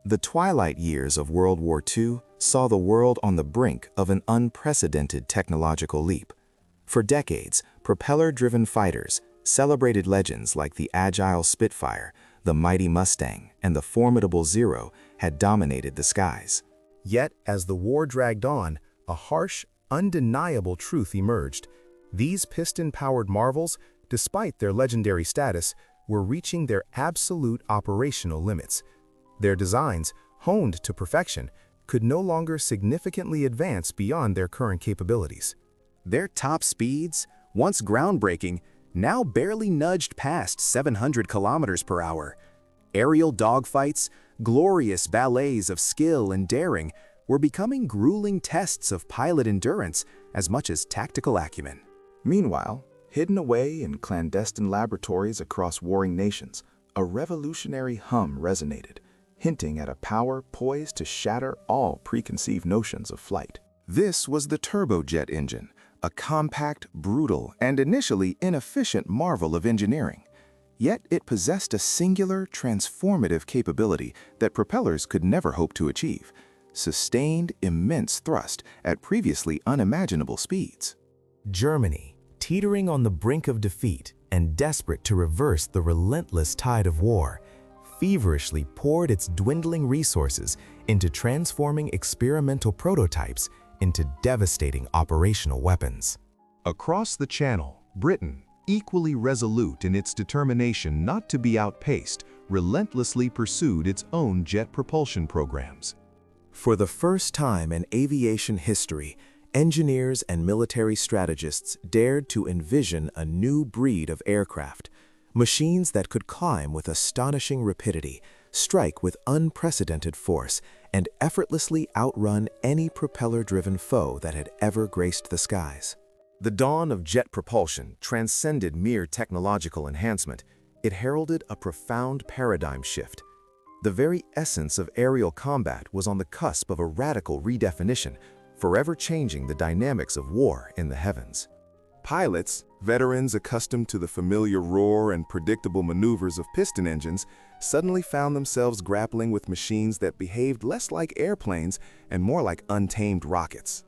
The twilight years of World War II saw the world on the brink of an unprecedented technological leap. For decades, propeller-driven fighters, celebrated legends like the agile Spitfire, the mighty Mustang, and the formidable Zero had dominated the skies. Yet, as the war dragged on, a harsh, undeniable truth emerged. These piston-powered marvels, despite their legendary status, were reaching their absolute operational limits. Their designs, honed to perfection, could no longer significantly advance beyond their current capabilities. Their top speeds, once groundbreaking, now barely nudged past 700 kilometers per hour. Aerial dogfights, glorious ballets of skill and daring, were becoming grueling tests of pilot endurance as much as tactical acumen. Meanwhile, hidden away in clandestine laboratories across warring nations, a revolutionary hum resonated, hinting at a power poised to shatter all preconceived notions of flight. This was the turbojet engine, a compact, brutal, and initially inefficient marvel of engineering. Yet it possessed a singular, transformative capability that propellers could never hope to achieve: sustained, immense thrust at previously unimaginable speeds. Germany, teetering on the brink of defeat and desperate to reverse the relentless tide of war, feverishly poured its dwindling resources into transforming experimental prototypes into devastating operational weapons. Across the Channel, Britain, equally resolute in its determination not to be outpaced, relentlessly pursued its own jet propulsion programs. For the first time in aviation history, engineers and military strategists dared to envision a new breed of aircraft, machines that could climb with astonishing rapidity, strike with unprecedented force, and effortlessly outrun any propeller-driven foe that had ever graced the skies. The dawn of jet propulsion transcended mere technological enhancement. It heralded a profound paradigm shift. The very essence of aerial combat was on the cusp of a radical redefinition, forever changing the dynamics of war in the heavens. Pilots, veterans accustomed to the familiar roar and predictable maneuvers of piston engines, suddenly found themselves grappling with machines that behaved less like airplanes and more like untamed rockets.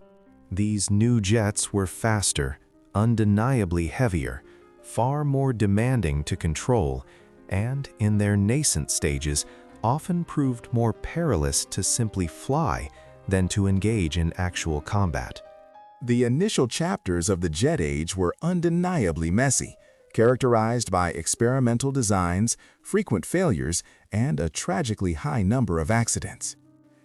These new jets were faster, undeniably heavier, far more demanding to control, and, in their nascent stages, often proved more perilous to simply fly than to engage in actual combat. The initial chapters of the jet age were undeniably messy, characterized by experimental designs, frequent failures, and a tragically high number of accidents.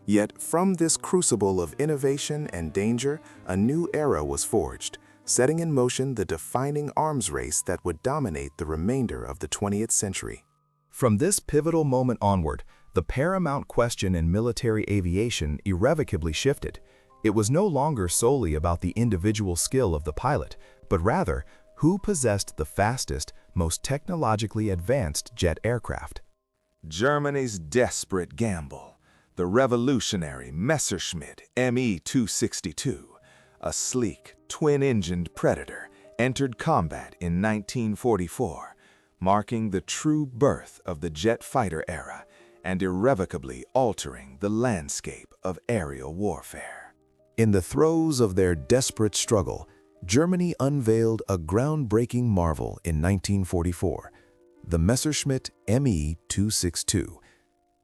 Yet from this crucible of innovation and danger, a new era was forged, setting in motion the defining arms race that would dominate the remainder of the 20th century. From this pivotal moment onward, the paramount question in military aviation irrevocably shifted. It was no longer solely about the individual skill of the pilot, but rather, who possessed the fastest, most technologically advanced jet aircraft. Germany's desperate gamble, the revolutionary Messerschmitt Me-262, a sleek, twin-engined Predator, entered combat in 1944, marking the true birth of the jet fighter era and irrevocably altering the landscape of aerial warfare. In the throes of their desperate struggle, Germany unveiled a groundbreaking marvel in 1944, the Messerschmitt Me-262.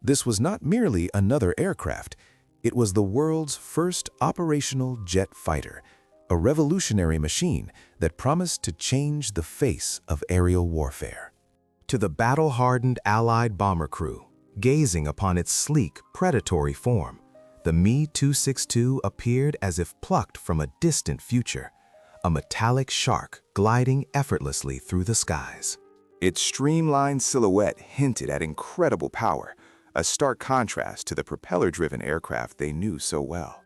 This was not merely another aircraft, it was the world's first operational jet fighter, a revolutionary machine that promised to change the face of aerial warfare. To the battle-hardened Allied bomber crew, gazing upon its sleek, predatory form, the Me-262 appeared as if plucked from a distant future, a metallic shark gliding effortlessly through the skies. Its streamlined silhouette hinted at incredible power, a stark contrast to the propeller-driven aircraft they knew so well.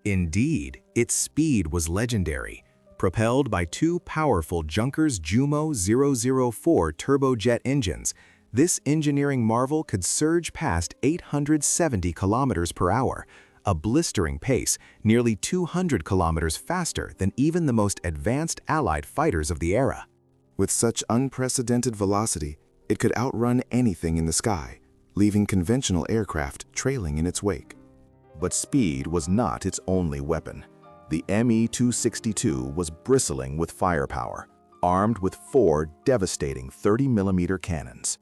Indeed, its speed was legendary. Propelled by two powerful Junkers Jumo 004 turbojet engines, this engineering marvel could surge past 870 kilometers per hour, a blistering pace nearly 200 kilometers faster than even the most advanced Allied fighters of the era. With such unprecedented velocity, it could outrun anything in the sky, leaving conventional aircraft trailing in its wake. But speed was not its only weapon. The Me-262 was bristling with firepower, armed with 4 devastating 30mm cannons.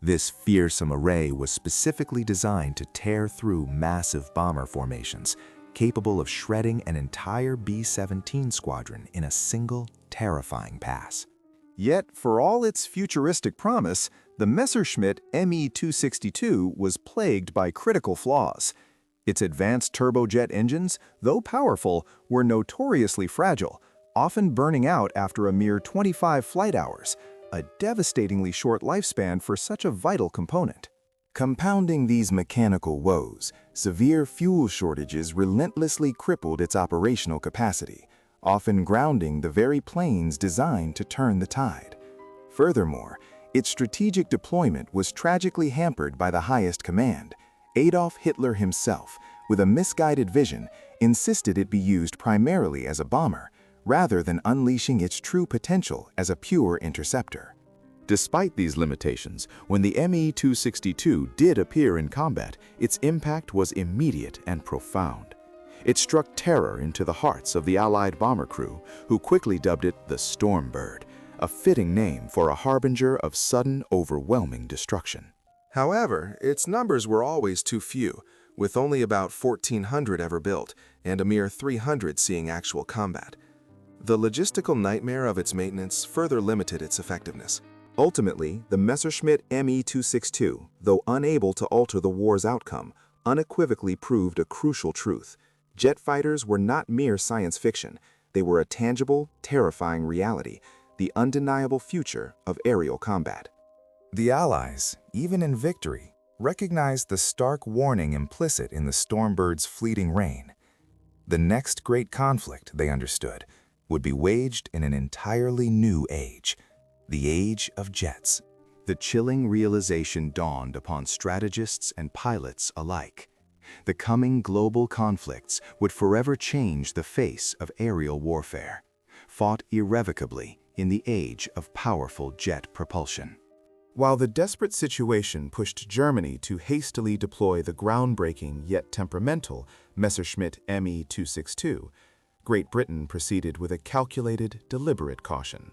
This fearsome array was specifically designed to tear through massive bomber formations, capable of shredding an entire B-17 squadron in a single, terrifying pass. Yet, for all its futuristic promise, the Messerschmitt Me-262 was plagued by critical flaws. Its advanced turbojet engines, though powerful, were notoriously fragile, often burning out after a mere 25 flight hours, a devastatingly short lifespan for such a vital component. Compounding these mechanical woes, severe fuel shortages relentlessly crippled its operational capacity, often grounding the very planes designed to turn the tide. Furthermore, its strategic deployment was tragically hampered by the highest command. Adolf Hitler himself, with a misguided vision, insisted it be used primarily as a bomber, rather than unleashing its true potential as a pure interceptor. Despite these limitations, when the Me-262 did appear in combat, its impact was immediate and profound. It struck terror into the hearts of the Allied bomber crew, who quickly dubbed it the Storm Bird, a fitting name for a harbinger of sudden, overwhelming destruction. However, its numbers were always too few, with only about 1,400 ever built and a mere 300 seeing actual combat. The logistical nightmare of its maintenance further limited its effectiveness. Ultimately, the Messerschmitt Me-262, though unable to alter the war's outcome, unequivocally proved a crucial truth. Jet fighters were not mere science fiction. They were a tangible, terrifying reality, the undeniable future of aerial combat. The Allies, even in victory, recognized the stark warning implicit in the Stormbird's fleeting reign. The next great conflict, they understood, would be waged in an entirely new age, the age of jets. The chilling realization dawned upon strategists and pilots alike. The coming global conflicts would forever change the face of aerial warfare, fought irrevocably in the age of powerful jet propulsion. While the desperate situation pushed Germany to hastily deploy the groundbreaking yet temperamental Messerschmitt Me-262, Great Britain proceeded with a calculated, deliberate caution.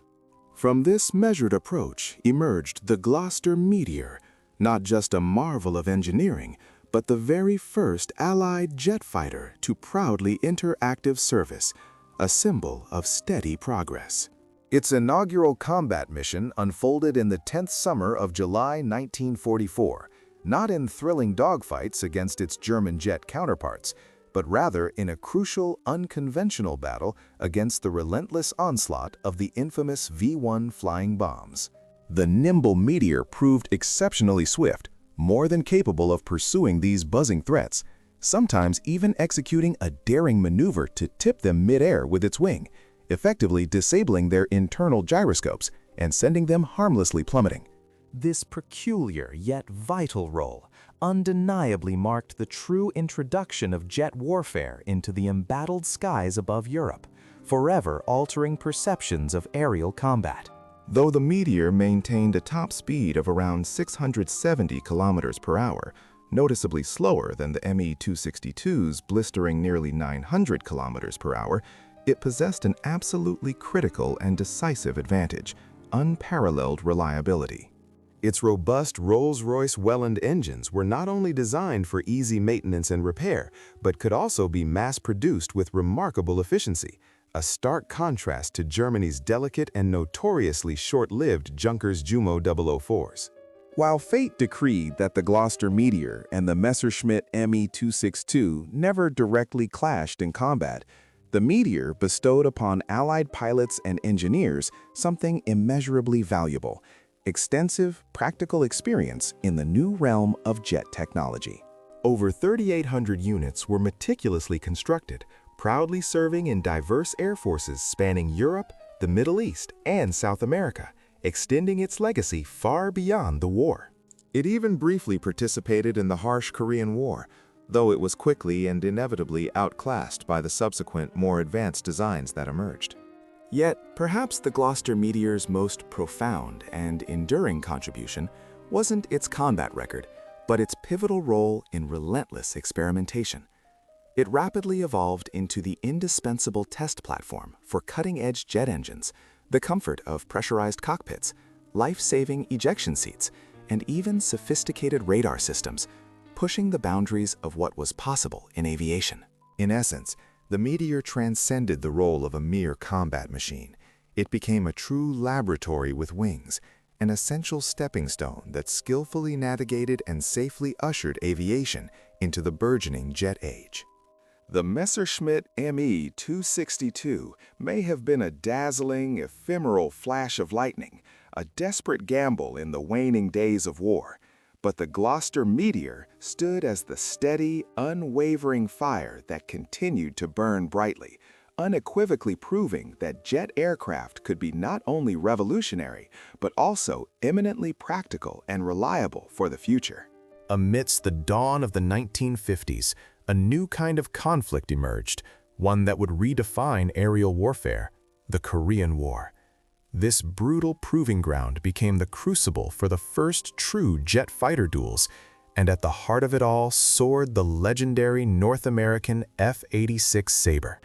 From this measured approach emerged the Gloucester Meteor, not just a marvel of engineering, but the very first Allied jet fighter to proudly enter active service, a symbol of steady progress. Its inaugural combat mission unfolded in the 10th summer of July 1944, not in thrilling dogfights against its German jet counterparts, but rather in a crucial, unconventional battle against the relentless onslaught of the infamous V-1 flying bombs. The nimble Meteor proved exceptionally swift, more than capable of pursuing these buzzing threats, sometimes even executing a daring maneuver to tip them mid-air with its wing, effectively disabling their internal gyroscopes and sending them harmlessly plummeting. This peculiar yet vital role undeniably marked the true introduction of jet warfare into the embattled skies above Europe, forever altering perceptions of aerial combat. Though the Meteor maintained a top speed of around 670 kilometers per hour, noticeably slower than the Me-262's blistering nearly 900 kilometers per hour, it possessed an absolutely critical and decisive advantage: unparalleled reliability. Its robust Rolls-Royce Welland engines were not only designed for easy maintenance and repair, but could also be mass-produced with remarkable efficiency, a stark contrast to Germany's delicate and notoriously short-lived Junkers Jumo 004s. While fate decreed that the Gloucester Meteor and the Messerschmitt Me-262 never directly clashed in combat, the Meteor bestowed upon Allied pilots and engineers something immeasurably valuable: extensive, practical experience in the new realm of jet technology. Over 3,800 units were meticulously constructed, proudly serving in diverse air forces spanning Europe, the Middle East, and South America, extending its legacy far beyond the war. It even briefly participated in the harsh Korean War, though it was quickly and inevitably outclassed by the subsequent, more advanced designs that emerged. Yet, perhaps the Gloucester Meteor's most profound and enduring contribution wasn't its combat record, but its pivotal role in relentless experimentation. It rapidly evolved into the indispensable test platform for cutting-edge jet engines, the comfort of pressurized cockpits, life-saving ejection seats, and even sophisticated radar systems, pushing the boundaries of what was possible in aviation. In essence, the Meteor transcended the role of a mere combat machine. It became a true laboratory with wings, an essential stepping stone that skillfully navigated and safely ushered aviation into the burgeoning jet age. The Messerschmitt Me-262 may have been a dazzling, ephemeral flash of lightning, a desperate gamble in the waning days of war, but the Gloucester Meteor stood as the steady, unwavering fire that continued to burn brightly, unequivocally proving that jet aircraft could be not only revolutionary, but also eminently practical and reliable for the future. Amidst the dawn of the 1950s, a new kind of conflict emerged, one that would redefine aerial warfare, the Korean War. This brutal proving ground became the crucible for the first true jet fighter duels, and at the heart of it all soared the legendary North American F-86 Sabre,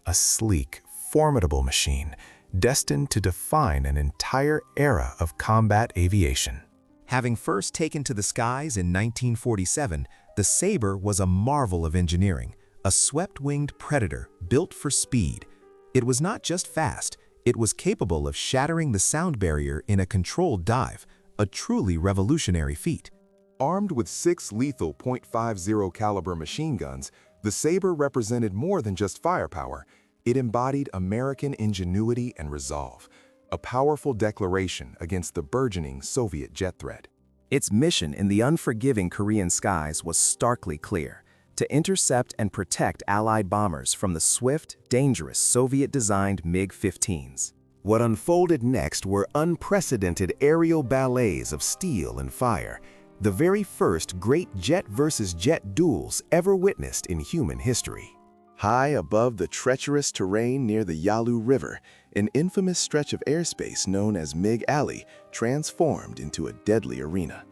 a sleek, formidable machine destined to define an entire era of combat aviation. Having first taken to the skies in 1947, the Sabre was a marvel of engineering, a swept-winged predator built for speed. It was not just fast, it was capable of shattering the sound barrier in a controlled dive, a truly revolutionary feat. Armed with 6 lethal .50 caliber machine guns, the Sabre represented more than just firepower. It embodied American ingenuity and resolve, a powerful declaration against the burgeoning Soviet jet threat. Its mission in the unforgiving Korean skies was starkly clear: to intercept and protect Allied bombers from the swift, dangerous Soviet-designed MiG-15s. What unfolded next were unprecedented aerial ballets of steel and fire, the very first great jet versus jet duels ever witnessed in human history. High above the treacherous terrain near the Yalu River, an infamous stretch of airspace known as MiG Alley transformed into a deadly arena.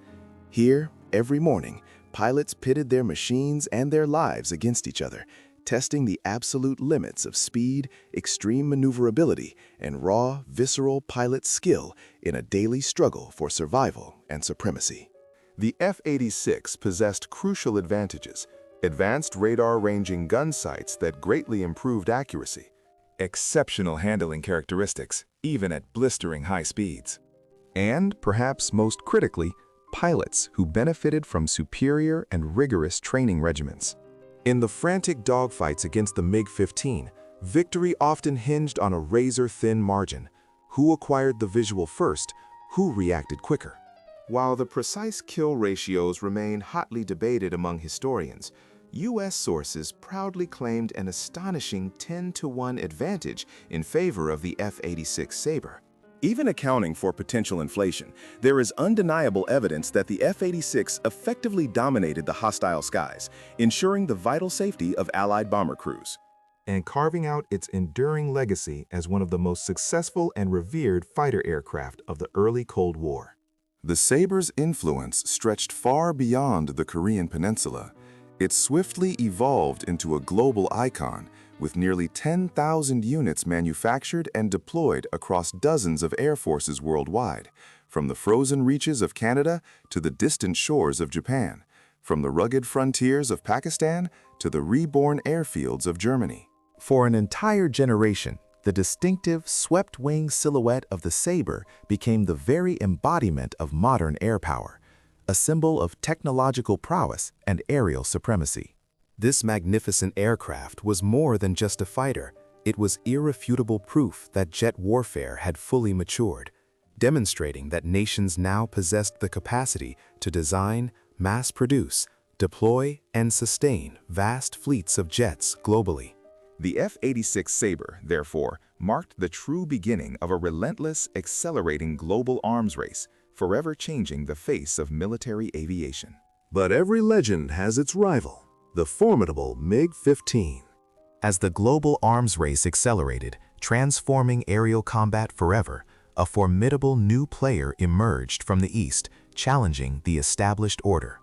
Here, every morning, pilots pitted their machines and their lives against each other, testing the absolute limits of speed, extreme maneuverability, and raw, visceral pilot skill in a daily struggle for survival and supremacy. The F-86 possessed crucial advantages: advanced radar-ranging gun sights that greatly improved accuracy, exceptional handling characteristics, even at blistering high speeds, and, perhaps most critically, pilots who benefited from superior and rigorous training regimens. In the frantic dogfights against the MiG-15, victory often hinged on a razor-thin margin. Who acquired the visual first? Who reacted quicker? While the precise kill ratios remain hotly debated among historians, U.S. sources proudly claimed an astonishing 10-to-1 advantage in favor of the F-86 Sabre. Even accounting for potential inflation, there is undeniable evidence that the F-86 effectively dominated the hostile skies, ensuring the vital safety of Allied bomber crews, and carving out its enduring legacy as one of the most successful and revered fighter aircraft of the early Cold War. The Sabre's influence stretched far beyond the Korean peninsula. It swiftly evolved into a global icon, with nearly 10,000 units manufactured and deployed across dozens of air forces worldwide, from the frozen reaches of Canada to the distant shores of Japan, from the rugged frontiers of Pakistan to the reborn airfields of Germany. For an entire generation, the distinctive, swept-wing silhouette of the Sabre became the very embodiment of modern air power, a symbol of technological prowess and aerial supremacy. This magnificent aircraft was more than just a fighter. It was irrefutable proof that jet warfare had fully matured, demonstrating that nations now possessed the capacity to design, mass-produce, deploy, and sustain vast fleets of jets globally. The F-86 Sabre, therefore, marked the true beginning of a relentless, accelerating global arms race, forever changing the face of military aviation. But every legend has its rival, the formidable MiG-15. As the global arms race accelerated, transforming aerial combat forever, a formidable new player emerged from the East, challenging the established order.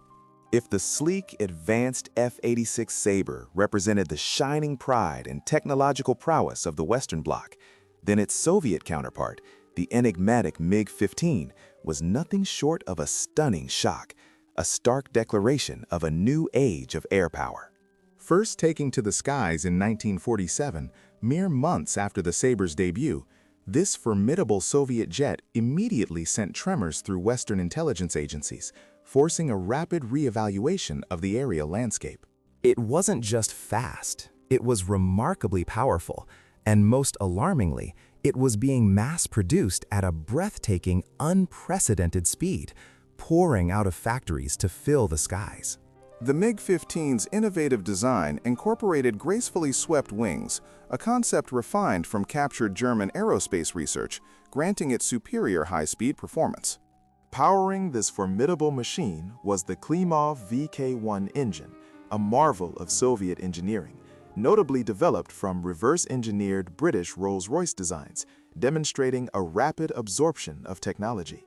If the sleek, advanced F-86 Sabre represented the shining pride and technological prowess of the Western Bloc, then its Soviet counterpart, the enigmatic MiG-15, was nothing short of a stunning shock, a stark declaration of a new age of air power. First taking to the skies in 1947, mere months after the Sabre's debut, this formidable Soviet jet immediately sent tremors through Western intelligence agencies, forcing a rapid reevaluation of the aerial landscape. It wasn't just fast, it was remarkably powerful, and most alarmingly, it was being mass-produced at a breathtaking, unprecedented speed, pouring out of factories to fill the skies. The MiG-15's innovative design incorporated gracefully swept wings, a concept refined from captured German aerospace research, granting it superior high-speed performance. Powering this formidable machine was the Klimov VK-1 engine, a marvel of Soviet engineering, notably developed from reverse-engineered British Rolls-Royce designs, demonstrating a rapid absorption of technology.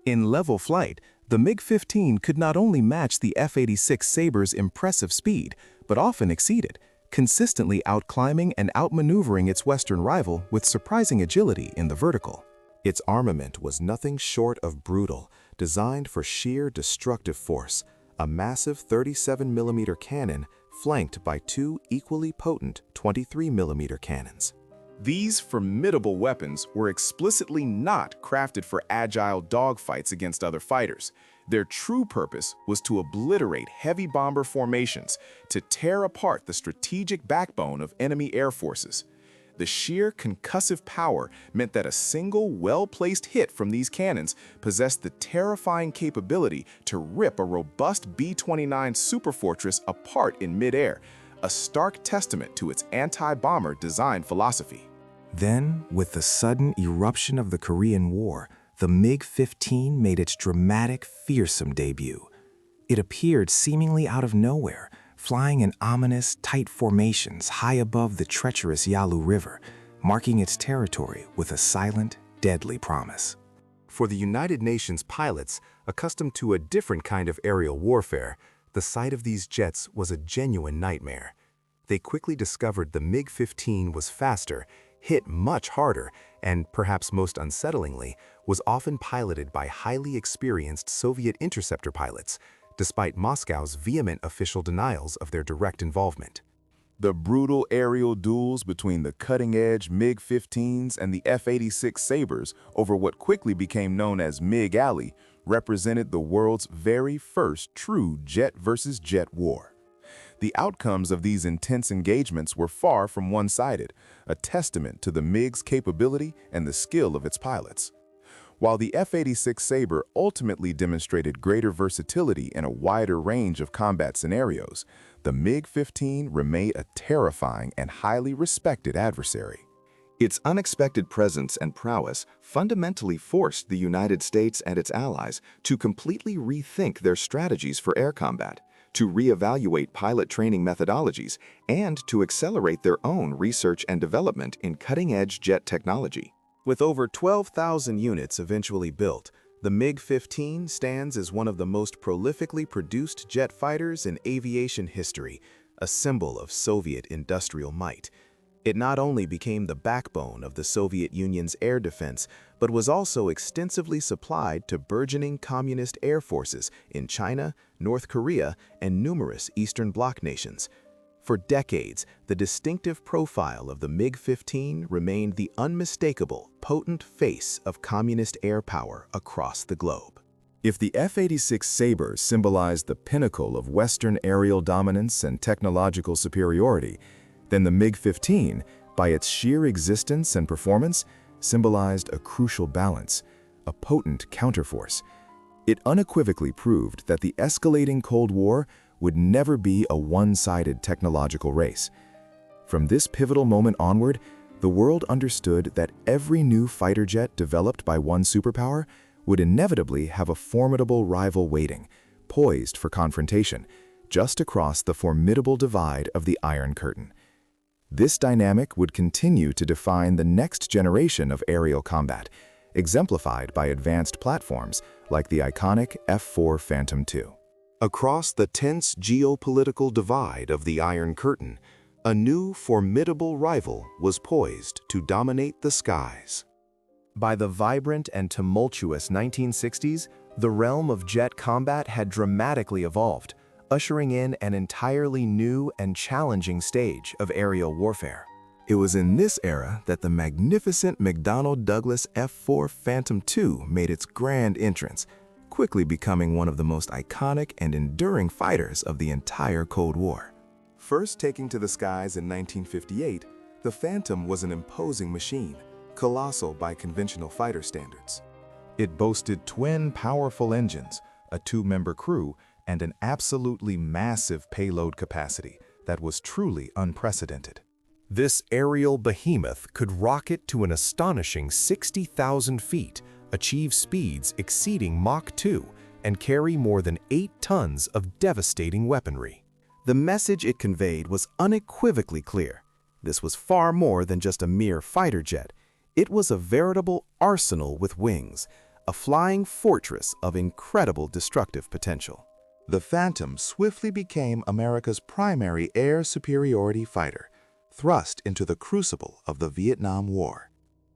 In level flight, the MiG-15 could not only match the F-86 Sabre's impressive speed, but often exceed it, consistently outclimbing and outmaneuvering its Western rival with surprising agility in the vertical. Its armament was nothing short of brutal, designed for sheer destructive force, a massive 37mm cannon flanked by two equally potent 23mm cannons. These formidable weapons were explicitly not crafted for agile dogfights against other fighters. Their true purpose was to obliterate heavy bomber formations, to tear apart the strategic backbone of enemy air forces. The sheer concussive power meant that a single well-placed hit from these cannons possessed the terrifying capability to rip a robust B-29 superfortress apart in midair, a stark testament to its anti-bomber design philosophy. Then, with the sudden eruption of the Korean War, the MiG-15 made its dramatic, fearsome debut. It appeared seemingly out of nowhere, flying in ominous, tight formations high above the treacherous Yalu River, marking its territory with a silent, deadly promise. For the United Nations pilots, accustomed to a different kind of aerial warfare, the sight of these jets was a genuine nightmare. They quickly discovered the MiG-15 was faster, hit much harder, and, perhaps most unsettlingly, was often piloted by highly experienced Soviet interceptor pilots, despite Moscow's vehement official denials of their direct involvement. The brutal aerial duels between the cutting-edge MiG-15s and the F-86 Sabres over what quickly became known as MiG Alley represented the world's very first true jet versus jet war. The outcomes of these intense engagements were far from one-sided, a testament to the MiG's capability and the skill of its pilots. While the F-86 Sabre ultimately demonstrated greater versatility in a wider range of combat scenarios, the MiG-15 remained a terrifying and highly respected adversary. Its unexpected presence and prowess fundamentally forced the United States and its allies to completely rethink their strategies for air combat, to reevaluate pilot training methodologies, and to accelerate their own research and development in cutting-edge jet technology. With over 12,000 units eventually built, the MiG-15 stands as one of the most prolifically produced jet fighters in aviation history, a symbol of Soviet industrial might. It not only became the backbone of the Soviet Union's air defense, but was also extensively supplied to burgeoning communist air forces in China, North Korea, and numerous Eastern Bloc nations. For decades, the distinctive profile of the MiG-15 remained the unmistakable, potent face of communist air power across the globe. If the F-86 Sabre symbolized the pinnacle of Western aerial dominance and technological superiority, then the MiG-15, by its sheer existence and performance, symbolized a crucial balance, a potent counterforce. It unequivocally proved that the escalating Cold War would never be a one-sided technological race. From this pivotal moment onward, the world understood that every new fighter jet developed by one superpower would inevitably have a formidable rival waiting, poised for confrontation, just across the formidable divide of the Iron Curtain. This dynamic would continue to define the next generation of aerial combat, exemplified by advanced platforms like the iconic F-4 Phantom II. Across the tense geopolitical divide of the Iron Curtain, a new formidable rival was poised to dominate the skies. By the vibrant and tumultuous 1960s, the realm of jet combat had dramatically evolved, ushering in an entirely new and challenging stage of aerial warfare. It was in this era that the magnificent McDonnell Douglas F-4 Phantom II made its grand entrance, quickly becoming one of the most iconic and enduring fighters of the entire Cold War. First taking to the skies in 1958, the Phantom was an imposing machine, colossal by conventional fighter standards. It boasted twin powerful engines, a two-member crew, and an absolutely massive payload capacity that was truly unprecedented. This aerial behemoth could rocket to an astonishing 60,000 feet, achieve speeds exceeding Mach 2, and carry more than 8 tons of devastating weaponry. The message it conveyed was unequivocally clear. This was far more than just a mere fighter jet. It was a veritable arsenal with wings, a flying fortress of incredible destructive potential. The Phantom swiftly became America's primary air superiority fighter, thrust into the crucible of the Vietnam War.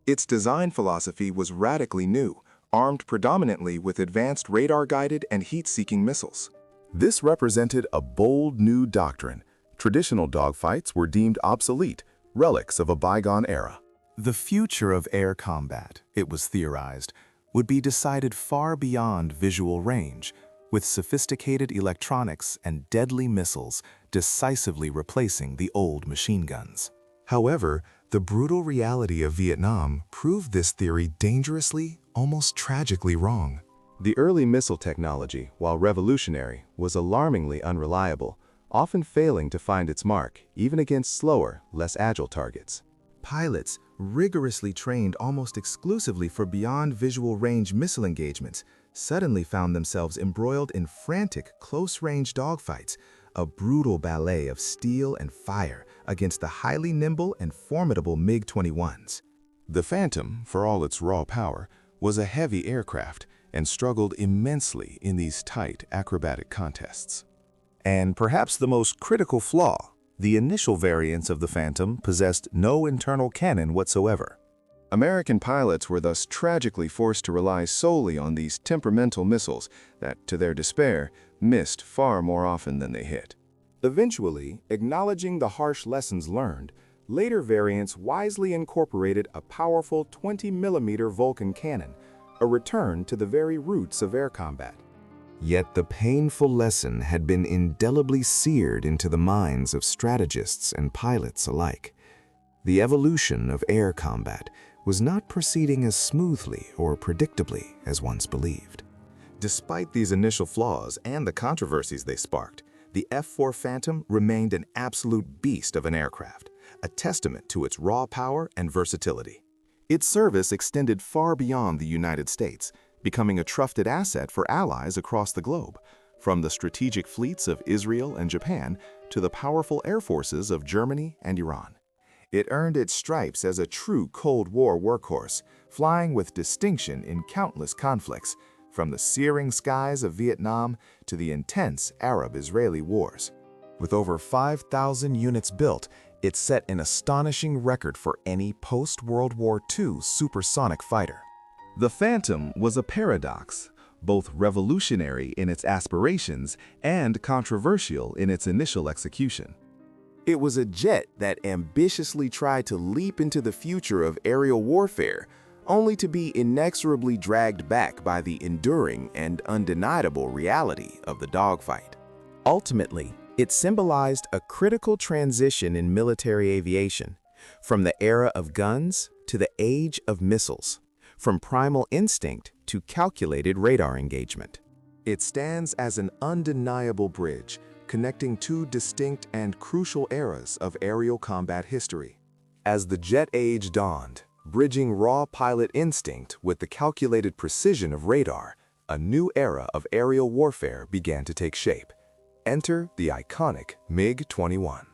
Its design philosophy was radically new, armed predominantly with advanced radar-guided and heat-seeking missiles. This represented a bold new doctrine. Traditional dogfights were deemed obsolete, relics of a bygone era. The future of air combat, it was theorized, would be decided far beyond visual range, with sophisticated electronics and deadly missiles decisively replacing the old machine guns. However, the brutal reality of Vietnam proved this theory dangerously, almost tragically wrong. The early missile technology, while revolutionary, was alarmingly unreliable, often failing to find its mark, even against slower, less agile targets. Pilots, rigorously trained almost exclusively for beyond visual range missile engagements, suddenly found themselves embroiled in frantic, close-range dogfights, a brutal ballet of steel and fire against the highly nimble and formidable MiG-21s. The Phantom, for all its raw power, was a heavy aircraft and struggled immensely in these tight, acrobatic contests. And perhaps the most critical flaw, the initial variants of the Phantom possessed no internal cannon whatsoever. American pilots were thus tragically forced to rely solely on these temperamental missiles that, to their despair, missed far more often than they hit. Eventually, acknowledging the harsh lessons learned, later variants wisely incorporated a powerful 20mm Vulcan cannon, a return to the very roots of air combat. Yet the painful lesson had been indelibly seared into the minds of strategists and pilots alike. The evolution of air combat was not proceeding as smoothly or predictably as once believed. Despite these initial flaws and the controversies they sparked, the F-4 Phantom remained an absolute beast of an aircraft, a testament to its raw power and versatility. Its service extended far beyond the United States, becoming a trusted asset for allies across the globe, from the strategic fleets of Israel and Japan to the powerful air forces of Germany and Iran. It earned its stripes as a true Cold War workhorse, flying with distinction in countless conflicts, from the searing skies of Vietnam to the intense Arab-Israeli wars. With over 5,000 units built, it set an astonishing record for any post-World War II supersonic fighter. The Phantom was a paradox, both revolutionary in its aspirations and controversial in its initial execution. It was a jet that ambitiously tried to leap into the future of aerial warfare, only to be inexorably dragged back by the enduring and undeniable reality of the dogfight. Ultimately, it symbolized a critical transition in military aviation, from the era of guns to the age of missiles, from primal instinct to calculated radar engagement. It stands as an undeniable bridge, connecting two distinct and crucial eras of aerial combat history. As the jet age dawned, bridging raw pilot instinct with the calculated precision of radar, a new era of aerial warfare began to take shape. Enter the iconic MiG-21.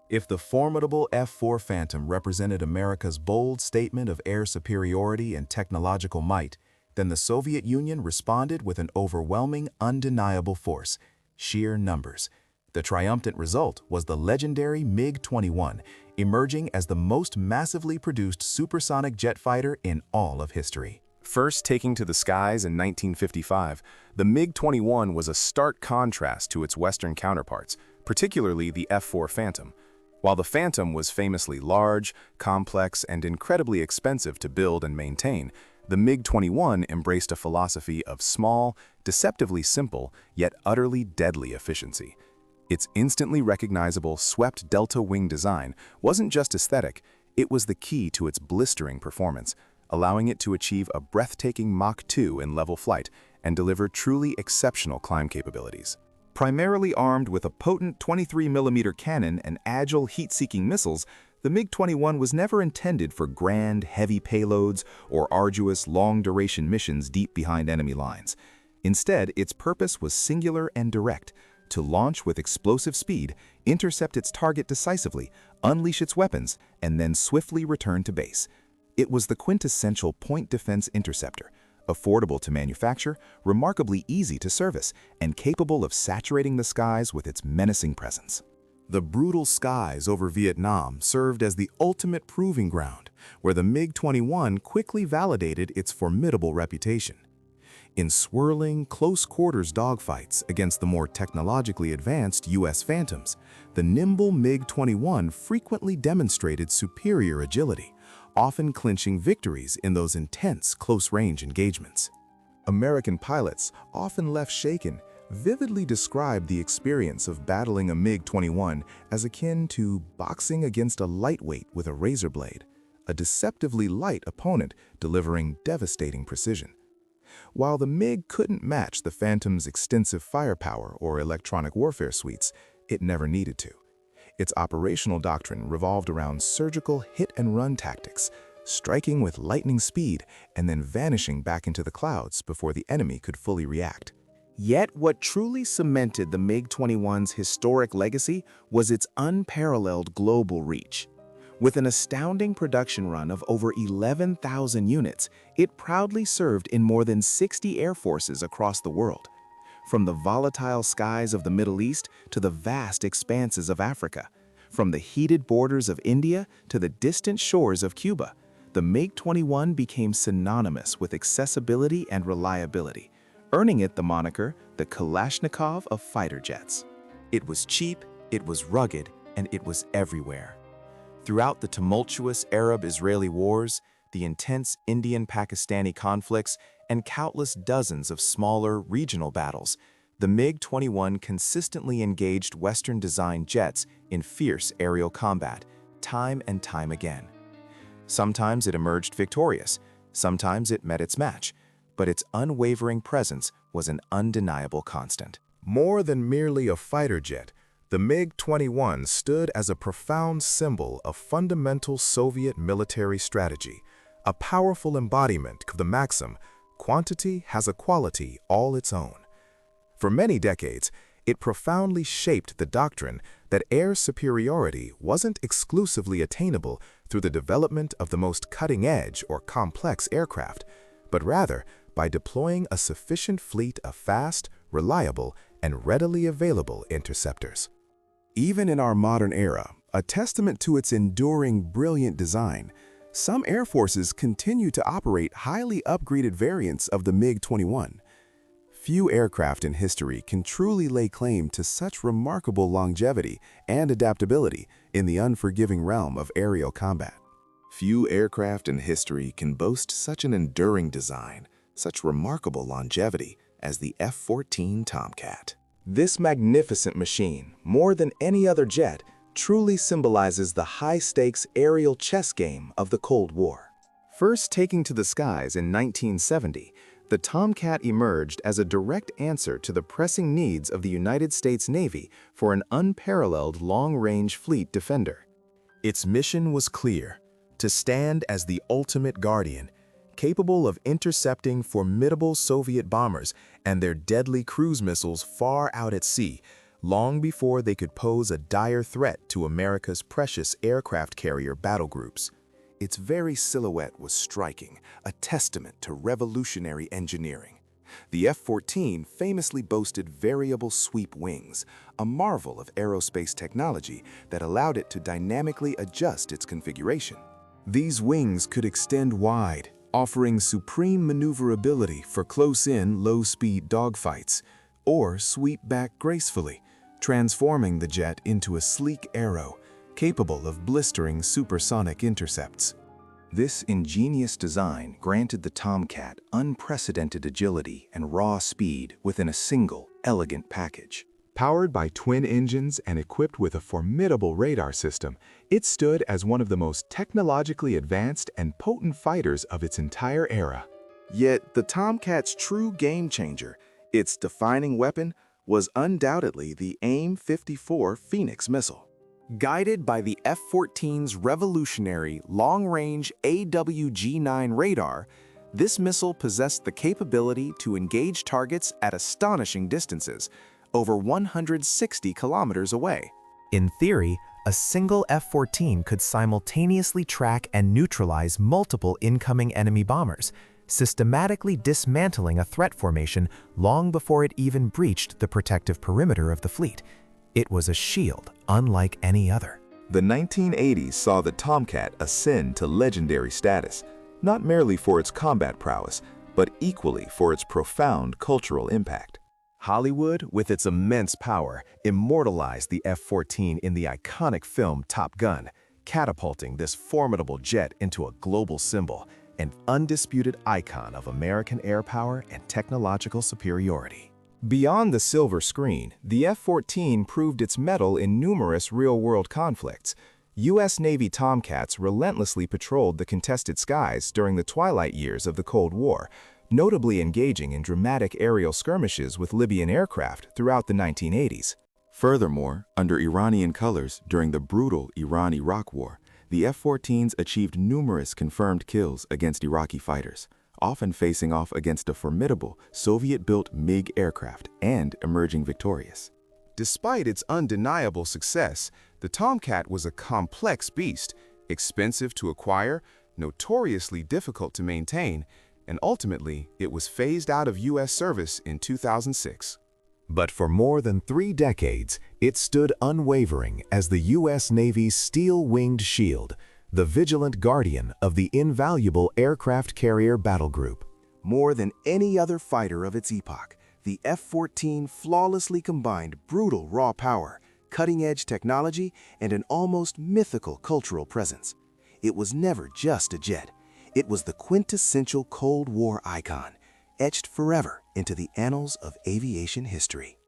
If the formidable F-4 Phantom represented America's bold statement of air superiority and technological might, then the Soviet Union responded with an overwhelming, undeniable force, sheer numbers. The triumphant result was the legendary MiG-21, emerging as the most massively produced supersonic jet fighter in all of history. First taking to the skies in 1955, the MiG-21 was a stark contrast to its Western counterparts, particularly the F-4 Phantom. While the Phantom was famously large, complex, and incredibly expensive to build and maintain, the MiG-21 embraced a philosophy of small, deceptively simple, yet utterly deadly efficiency. Its instantly recognizable swept delta wing design wasn't just aesthetic, it was the key to its blistering performance, allowing it to achieve a breathtaking Mach 2 in level flight and deliver truly exceptional climb capabilities. Primarily armed with a potent 23mm cannon and agile heat-seeking missiles, the MiG-21 was never intended for grand, heavy payloads or arduous, long-duration missions deep behind enemy lines. Instead, its purpose was singular and direct: to launch with explosive speed, intercept its target decisively, unleash its weapons, and then swiftly return to base. It was the quintessential point defense interceptor, affordable to manufacture, remarkably easy to service, and capable of saturating the skies with its menacing presence. The brutal skies over Vietnam served as the ultimate proving ground, where the MiG-21 quickly validated its formidable reputation. In swirling, close-quarters dogfights against the more technologically advanced U.S. Phantoms, the nimble MiG-21 frequently demonstrated superior agility, often clinching victories in those intense close-range engagements. American pilots, often left shaken, vividly described the experience of battling a MiG-21 as akin to boxing against a lightweight with a razor blade, a deceptively light opponent delivering devastating precision. While the MiG couldn't match the Phantom's extensive firepower or electronic warfare suites, it never needed to. Its operational doctrine revolved around surgical hit-and-run tactics, striking with lightning speed and then vanishing back into the clouds before the enemy could fully react. Yet what truly cemented the MiG-21's historic legacy was its unparalleled global reach. With an astounding production run of over 11,000 units, it proudly served in more than 60 air forces across the world. From the volatile skies of the Middle East to the vast expanses of Africa, from the heated borders of India to the distant shores of Cuba, the MiG-21 became synonymous with accessibility and reliability, earning it the moniker the Kalashnikov of fighter jets. It was cheap, it was rugged, and it was everywhere. Throughout the tumultuous Arab-Israeli wars, the intense Indian-Pakistani conflicts, and countless dozens of smaller, regional battles, the MiG-21 consistently engaged Western-designed jets in fierce aerial combat, time and time again. Sometimes it emerged victorious, sometimes it met its match, but its unwavering presence was an undeniable constant. More than merely a fighter jet, the MiG-21 stood as a profound symbol of fundamental Soviet military strategy, a powerful embodiment of the maxim, quantity has a quality all its own. For many decades, it profoundly shaped the doctrine that air superiority wasn't exclusively attainable through the development of the most cutting-edge or complex aircraft, but rather by deploying a sufficient fleet of fast, reliable, and readily available interceptors. Even in our modern era, a testament to its enduring, brilliant design, some air forces continue to operate highly upgraded variants of the MiG-21. Few aircraft in history can truly lay claim to such remarkable longevity and adaptability in the unforgiving realm of aerial combat. Few aircraft in history can boast such an enduring design, such remarkable longevity as the F-14 Tomcat. This magnificent machine, more than any other jet, truly symbolizes the high-stakes aerial chess game of the Cold War. First taking to the skies in 1970, the Tomcat emerged as a direct answer to the pressing needs of the United States Navy for an unparalleled long-range fleet defender. Its mission was clear: to stand as the ultimate guardian, capable of intercepting formidable Soviet bombers and their deadly cruise missiles far out at sea, long before they could pose a dire threat to America's precious aircraft carrier battle groups. Its very silhouette was striking, a testament to revolutionary engineering. The F-14 famously boasted variable sweep wings, a marvel of aerospace technology that allowed it to dynamically adjust its configuration. These wings could extend wide, offering supreme maneuverability for close-in, low-speed dogfights, or sweep back gracefully, transforming the jet into a sleek arrow capable of blistering supersonic intercepts. This ingenious design granted the Tomcat unprecedented agility and raw speed within a single, elegant package. Powered by twin engines and equipped with a formidable radar system, it stood as one of the most technologically advanced and potent fighters of its entire era. Yet the Tomcat's true game-changer, its defining weapon, was undoubtedly the AIM-54 Phoenix missile. Guided by the F-14's revolutionary long-range AWG-9 radar, this missile possessed the capability to engage targets at astonishing distances, over 160 kilometers away. In theory, a single F-14 could simultaneously track and neutralize multiple incoming enemy bombers, systematically dismantling a threat formation long before it even breached the protective perimeter of the fleet. It was a shield unlike any other. The 1980s saw the Tomcat ascend to legendary status, not merely for its combat prowess, but equally for its profound cultural impact. Hollywood, with its immense power, immortalized the F-14 in the iconic film Top Gun, catapulting this formidable jet into a global symbol, an undisputed icon of American air power and technological superiority. Beyond the silver screen, the F-14 proved its mettle in numerous real-world conflicts. U.S. Navy Tomcats relentlessly patrolled the contested skies during the twilight years of the Cold War, notably engaging in dramatic aerial skirmishes with Libyan aircraft throughout the 1980s. Furthermore, under Iranian colors during the brutal Iran-Iraq War, the F-14s achieved numerous confirmed kills against Iraqi fighters, often facing off against a formidable Soviet-built MiG aircraft and emerging victorious. Despite its undeniable success, the Tomcat was a complex beast, expensive to acquire, notoriously difficult to maintain, and ultimately it was phased out of U.S. service in 2006. But for more than 3 decades, it stood unwavering as the U.S. Navy's steel-winged shield, the vigilant guardian of the invaluable aircraft carrier battle group. More than any other fighter of its epoch, the F-14 flawlessly combined brutal raw power, cutting-edge technology, and an almost mythical cultural presence. It was never just a jet. It was the quintessential Cold War icon, etched forever into the annals of aviation history.